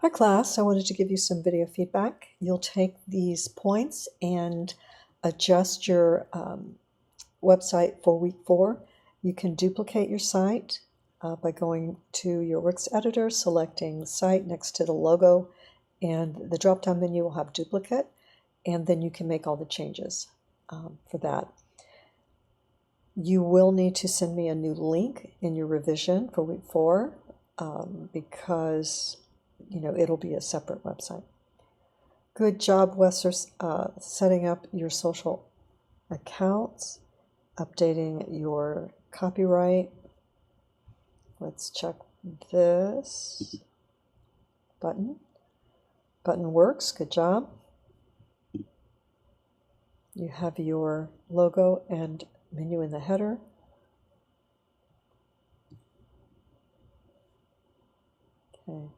Hi class, I wanted to give you some video feedback. You'll take these points and adjust your website for week 4. You can duplicate your site by going to your works editor, selecting site next to the logo, and the drop-down menu will have duplicate, and then you can make all the changes for that. You will need to send me a new link in your revision for week 4 because it'll be a separate website. Good job, Wester, setting up your social accounts, updating your copyright. Let's check this button. Button works, good job. You have your logo and menu in the header. Okay.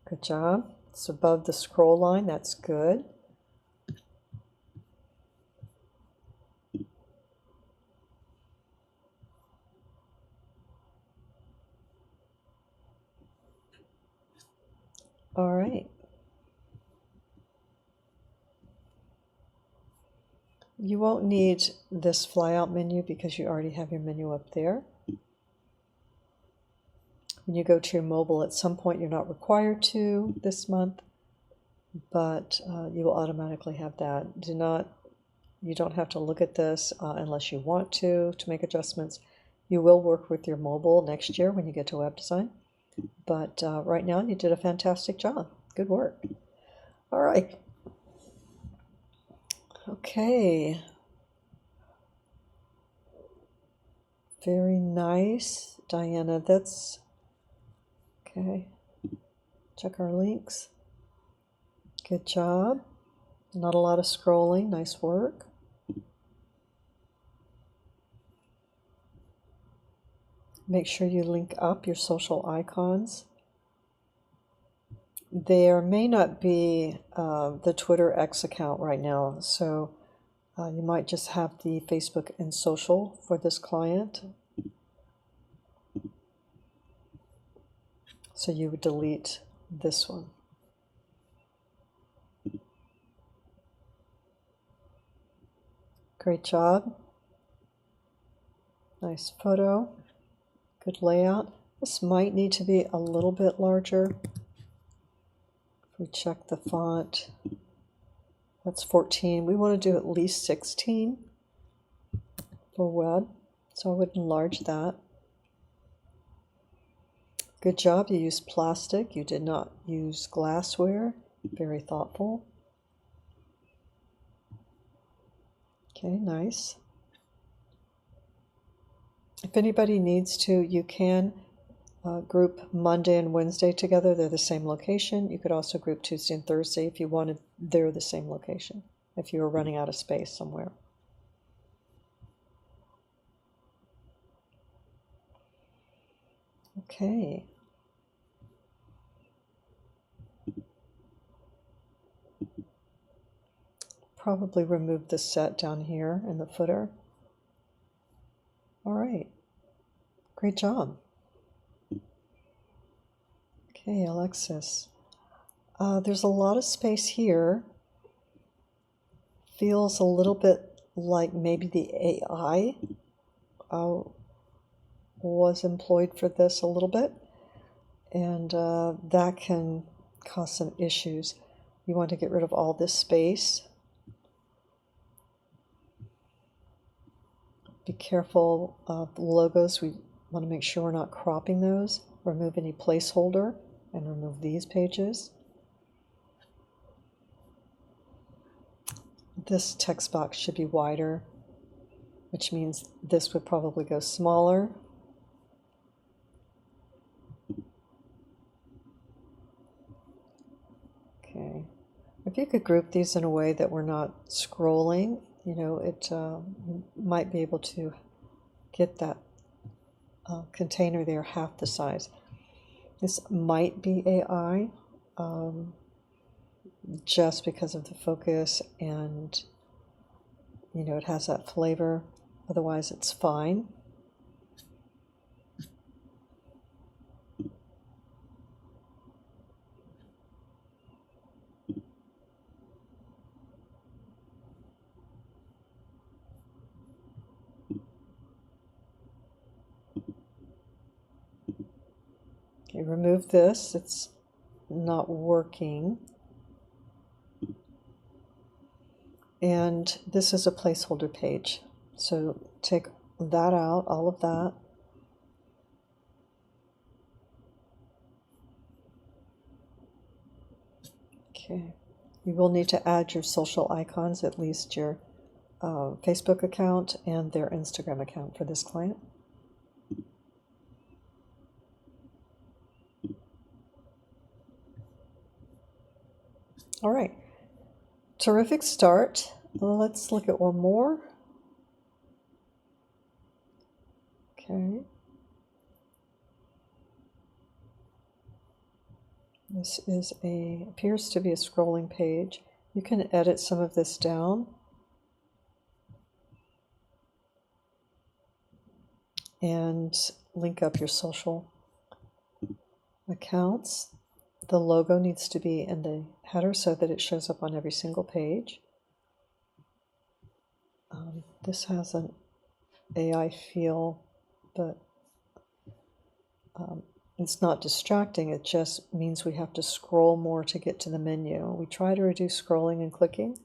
Good job. It's above the scroll line, that's good. All right. You won't need this flyout menu because you already have your menu up there. When you go to your mobile, at some point you're not required to this month, but you will automatically have that. You don't have to look at this unless you want to make adjustments. You will work with your mobile next year when you get to web design, but right now you did a fantastic job. Good work. All right. Okay. Very nice, Diana. That's okay. Check our links. Good job. Not a lot of scrolling. Nice work. Make sure you link up your social icons. There may not be the Twitter X account right now, so you might just have the Facebook and social for this client. So you would delete this one. Great job. Nice photo. Good layout. This might need to be a little bit larger. If we check the font, that's 14. We want to do at least 16 for web, so I would enlarge that. Good job. You used plastic. You did not use glassware. Very thoughtful. Okay, nice. If anybody needs to, you can group Monday and Wednesday together. They're the same location. You could also group Tuesday and Thursday if you wanted. They're the same location if you were running out of space somewhere. Okay. Probably remove the set down here in the footer. All right. Great job. Okay, Alexis. There's a lot of space here. Feels a little bit like maybe the AI was employed for this a little bit, and that can cause some issues. You want to get rid of all this space. Be careful of the logos. We want to make sure we're not cropping those. Remove any placeholder and remove these pages. This text box should be wider, which means this would probably go smaller. Okay. If you could group these in a way that we're not scrolling, it might be able to get that container there half the size. This might be AI, just because of the focus and it has that flavor. Otherwise, it's fine. Okay, remove this. It's not working. And this is a placeholder page. So take that out, all of that. Okay. You will need to add your social icons, at least your Facebook account and their Instagram account for this client. All right. Terrific start. Let's look at one more. Okay. This appears to be a scrolling page. You can edit some of this down. And link up your social accounts. The logo needs to be in the header so that it shows up on every single page. This has an AI feel, but it's not distracting. It just means we have to scroll more to get to the menu. We try to reduce scrolling and clicking.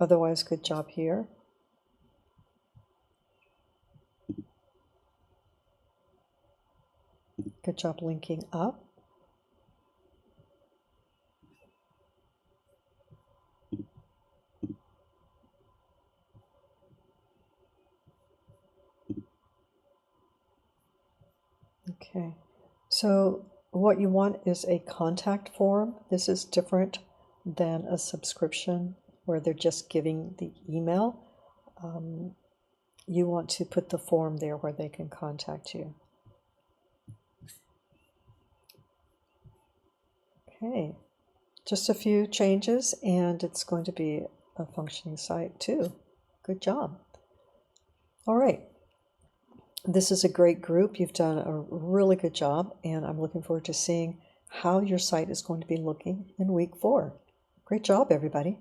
Otherwise, good job here. Good job linking up. Okay, so what you want is a contact form. This is different than a subscription where they're just giving the email. You want to put the form there where they can contact you. Okay, just a few changes and it's going to be a functioning site too. Good job. All right. This is a great group. You've done a really good job, and I'm looking forward to seeing how your site is going to be looking in week 4. Great job, everybody.